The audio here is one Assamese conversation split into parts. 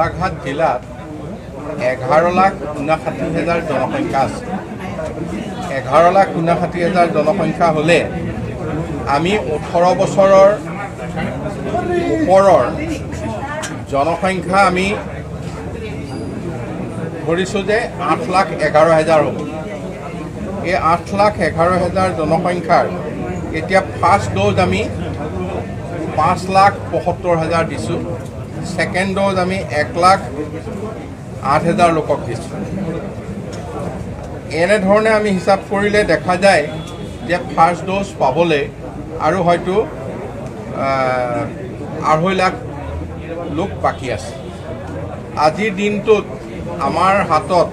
গোলাঘাট জিলাত 11,59,000 জনসংখ্যা আছে। 11,59,000 জনসংখ্যা হ'লে আমি 18 বছৰৰ ওপৰৰ জনসংখ্যা আমি ধৰিছোঁ যে 8,11,000 হ'ব। এই 8,11,000 জনসংখ্যাৰ এতিয়া ফাৰ্ষ্ট ড'জ আমি 5,75,000 দিছোঁ। ছেকেণ্ড ড'জ আমি 1,08,000 লোকক দিছোঁ। এনেধৰণে আমি হিচাপ কৰিলে দেখা যায় যে ফাৰ্ষ্ট ড'জ পাবলৈ আৰু হয়তো 2.5 লাখ লোক বাকী আছে। আজিৰ দিনটোত আমাৰ হাতত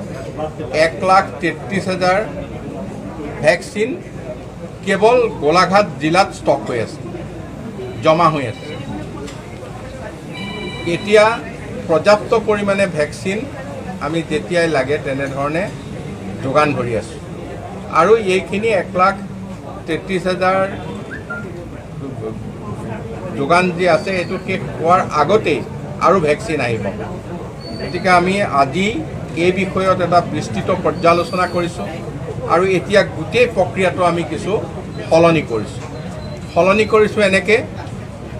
1,33,000 ভেকচিন কেৱল গোলাঘাট জিলাত ষ্টক হৈ আছে, জমা হৈ আছে। এতিয়া পৰ্যাপ্ত পৰিমাণে ভেকচিন আমি যেতিয়াই লাগে তেনেধৰণে যোগান ধৰি আছোঁ আৰু এইখিনি 1,33,000 যোগান যি আছে এইটো শেষ হোৱাৰ আগতেই আৰু ভেকচিন আহিব। গতিকে আমি আজি এই বিষয়ত এটা বিস্তৃত পৰ্যালোচনা কৰিছোঁ আৰু এতিয়া গোটেই প্ৰক্ৰিয়াটো আমি কিছু সলনি কৰিছোঁ এনেকৈ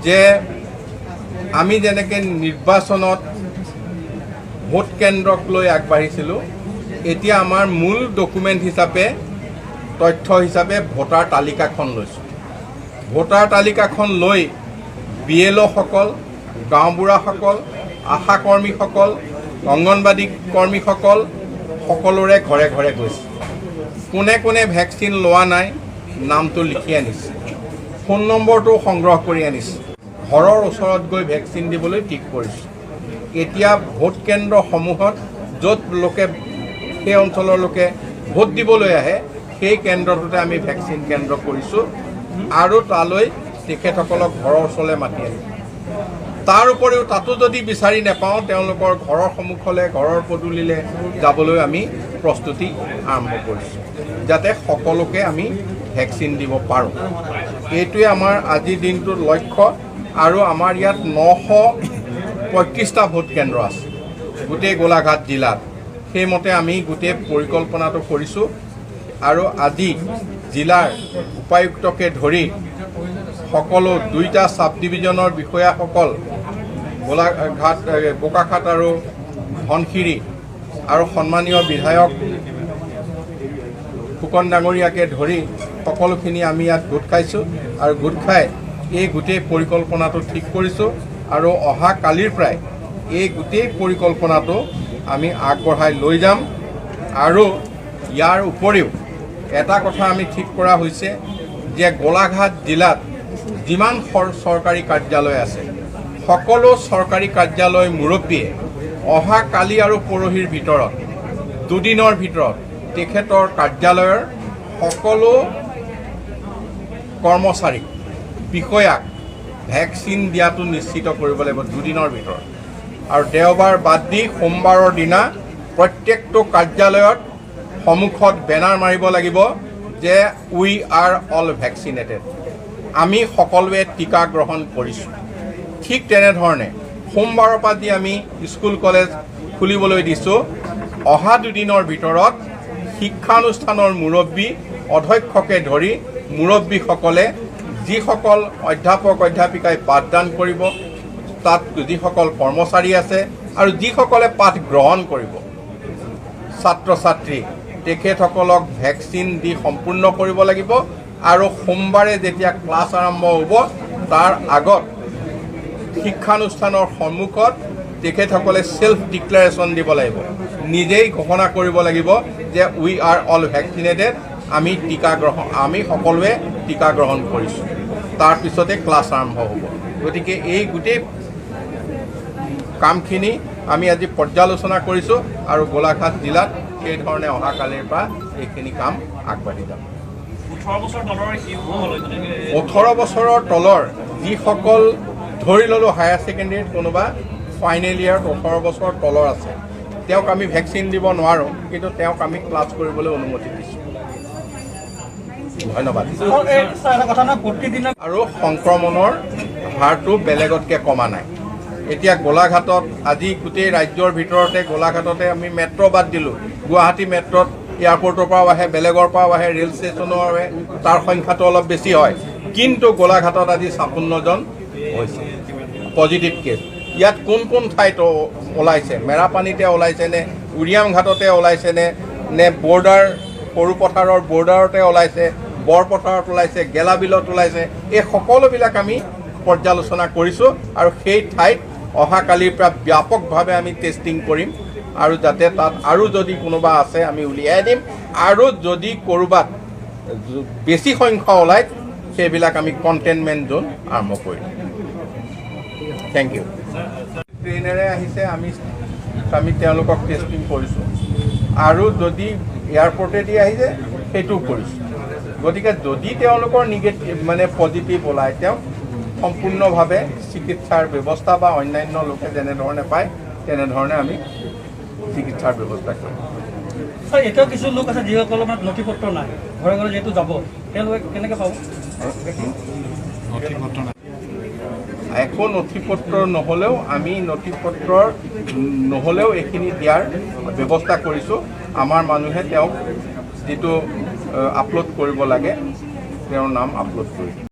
যে আমি যেনেকৈ নিৰ্বাচনত ভোট কেন্দ্ৰক লৈ আগবাঢ়িছিলোঁ, এতিয়া আমাৰ মূল ডকুমেণ্ট হিচাপে তথ্য হিচাপে ভোটাৰ তালিকাখন লৈছোঁ। ভোটাৰ তালিকাখন লৈ BLOসকল, গাঁওবুঢ়াসকল, আশা কৰ্মীসকল, অংগনবাদী কৰ্মীসকল সকলোৰে ঘৰে ঘৰে গৈছে। কোনে কোনে ভেকচিন লোৱা নাই নামটো লিখি আনিছে, ফোন নম্বৰটো সংগ্ৰহ কৰি আনিছে, ঘৰৰ ওচৰত গৈ ভেকচিন দিবলৈ ঠিক কৰিছোঁ। এতিয়া ভোট কেন্দ্ৰসমূহত য'ত লোকে সেই অঞ্চলৰ লোকে ভোট দিবলৈ আহে সেই কেন্দ্ৰটোতে আমি ভেকচিন কেন্দ্ৰ কৰিছোঁ আৰু তালৈ তেখেতসকলক ঘৰৰ ওচৰলৈ মাতি আনিছোঁ। তাৰ উপৰিও তাতো যদি বিচাৰি নাপাওঁ তেওঁলোকৰ ঘৰৰ সন্মুখলৈ, ঘৰৰ পদূলিলৈ যাবলৈ আমি প্ৰস্তুতি আৰম্ভ কৰিছোঁ যাতে সকলোকে আমি ভেকচিন দিব পাৰোঁ। এইটোৱে আমাৰ আজিৰ দিনটোৰ লক্ষ্য আৰু আমাৰ ইয়াত 935টা ভোট কেন্দ্ৰ আছে গোটেই গোলাঘাট জিলাত। সেইমতে আমি গোটেই পৰিকল্পনাটো কৰিছোঁ আৰু আজি জিলাৰ উপায়ুক্তকে ধৰি সকলো 2টা চাব ডিভিজনৰ বিষয়াসকল গোলাঘাট, বোকাখাট আৰু ধনশিৰি আৰু সন্মানীয় বিধায়ক ফুকন ডাঙৰীয়াকে ধৰি সকলোখিনি আমি ইয়াত গোট খাইছোঁ আৰু গোট খাই এই গোটেই পৰিকল্পনাটো ঠিক কৰিছোঁ আৰু অহা কালিৰ পৰাই এই গোটেই পৰিকল্পনাটো আমি আগবঢ়াই লৈ যাম। আৰু ইয়াৰ উপৰিও এটা কথা আমি ঠিক কৰা হৈছে যে গোলাঘাট জিলাত যিমান চৰকাৰী কাৰ্যালয় আছে সকলো চৰকাৰী কাৰ্যালয় মুৰব্বীয়ে অহা কালি আৰু পৰহিৰ ভিতৰত 2 দিনৰ ভিতৰত তেখেতৰ কাৰ্যালয়ৰ সকলো কৰ্মচাৰীক, বিষয়াক ভেকচিন দিয়াটো নিশ্চিত কৰিব লাগিব 2 দিনৰ ভিতৰত। আৰু দেওবাৰ বাদ দি সোমবাৰৰ দিনা প্ৰত্যেকটো কাৰ্যালয়ত সন্মুখত বেনাৰ মাৰিব লাগিব যে উই আৰ অল ভেকচিনেটেড, আমি সকলোৱে টীকা গ্ৰহণ কৰিছোঁ। ঠিক তেনেধৰণে সোমবাৰৰ পৰা যি আমি স্কুল কলেজ খুলিবলৈ দিছোঁ, অহা 2 দিনৰ ভিতৰত শিক্ষানুষ্ঠানৰ মুৰব্বী, অধ্যক্ষকে ধৰি মুৰব্বীসকলে যিসকল অধ্যাপক অধ্যাপিকাই পাঠদান কৰিব, তাত যিসকল কৰ্মচাৰী আছে আৰু যিসকলে পাঠ গ্ৰহণ কৰিব ছাত্ৰ ছাত্ৰী, তেখেতসকলক ভেকচিন দি সম্পূৰ্ণ কৰিব লাগিব। আৰু সোমবাৰে যেতিয়া ক্লাছ আৰম্ভ হ'ব তাৰ আগত শিক্ষানুষ্ঠানৰ সন্মুখত তেখেতসকলে সেল্ফ ডিক্লাৰেশ্যন দিব লাগিব, নিজেই ঘোষণা কৰিব লাগিব যে উই আৰ অল ভেকচিনেটেড, আমি সকলোৱে টীকা গ্ৰহণ কৰিছোঁ। তাৰপিছতে ক্লাছ আৰম্ভ হ'ব। গতিকে এই গোটেই কামখিনি আমি আজি পৰ্যালোচনা কৰিছোঁ আৰু গোলাঘাট জিলাত সেইধৰণে অহা কালিৰ পৰা এইখিনি কাম আগবাঢ়ি যাব। 18 বছৰৰ তলৰ যিসকল, ধৰি ল'লোঁ হায়াৰ ছেকেণ্ডেৰীত কোনোবা ফাইনেল ইয়াৰত 18 বছৰ তলৰ আছে, তেওঁক আমি ভেকচিন দিব নোৱাৰোঁ, কিন্তু তেওঁক আমি ক্লাছ কৰিবলৈ অনুমতি দিছোঁ। ধন্যবাদ। আৰু সংক্ৰমণৰ হাৰটো বেলেগতকৈ কমা নাই। এতিয়া গোলাঘাটত আজি গোটেই ৰাজ্যৰ ভিতৰতে গোলাঘাটতে আমি মেট্ৰ' বাদ দিলোঁ। গুৱাহাটী মেট্ৰ'ত এয়াৰপৰ্টৰ পৰাও আহে, বেলেগৰ পৰাও আহে, ৰেল ষ্টেচনৰ আহে, তাৰ সংখ্যাটো অলপ বেছি হয়। কিন্তু গোলাঘাটত আজি 56 জন হৈছে পজিটিভ কেছ। ইয়াত কোন কোন ঠাইত ওলাইছে? মেৰাপানীতে ওলাইছে নে, উৰিয়াম ঘাটতে ওলাইছে নে বৰ্ডাৰ সৰু পথাৰৰ বৰ্ডাৰতে ওলাইছে, বৰপথাৰত ওলাইছে, গেলাবিলত ওলাইছে? এই সকলোবিলাক আমি পৰ্যালোচনা কৰিছোঁ আৰু সেই ঠাইত অহাকালিৰ পৰা ব্যাপকভাৱে আমি টেষ্টিং কৰিম আৰু যাতে তাত আৰু যদি কোনোবা আছে আমি উলিয়াই দিম আৰু যদি ক'ৰবাত বেছি সংখ্যা ওলায় সেইবিলাক আমি কণ্টেইনমেণ্ট জ'ন আৰম্ভ কৰিম। Thank U. ট্ৰেইনেৰে আহিছে, আমি তেওঁলোকক টেষ্টিং কৰিছোঁ আৰু যদি এয়াৰপৰ্টেদি আহিছে সেইটোও কৰিছোঁ। গতিকে যদি তেওঁলোকৰ নিগেটিভ মানে পজিটিভ ওলায় তেওঁক সম্পূৰ্ণভাৱে চিকিৎসাৰ ব্যৱস্থা বা অন্যান্য লোকে যেনেধৰণে পায় তেনেধৰণে আমি চিকিৎসাৰ ব্যৱস্থা কৰিম। এতিয়াও কিছু লোক আছে যিসকলৰ মানে নথি পত্ৰ নাই, ঘৰে ঘৰে যিহেতু যাব, তেওঁলোকে কেনেকৈ পাব? একো নথি পত্ৰ নহ'লেও আমি নথি পত্ৰৰ নহ'লেও এইখিনি দিয়াৰ ব্যৱস্থা কৰিছোঁ। আমাৰ মানুহে তেওঁক যিটো আপলোড কৰিব লাগে তেওঁৰ নাম আপলোড কৰিব।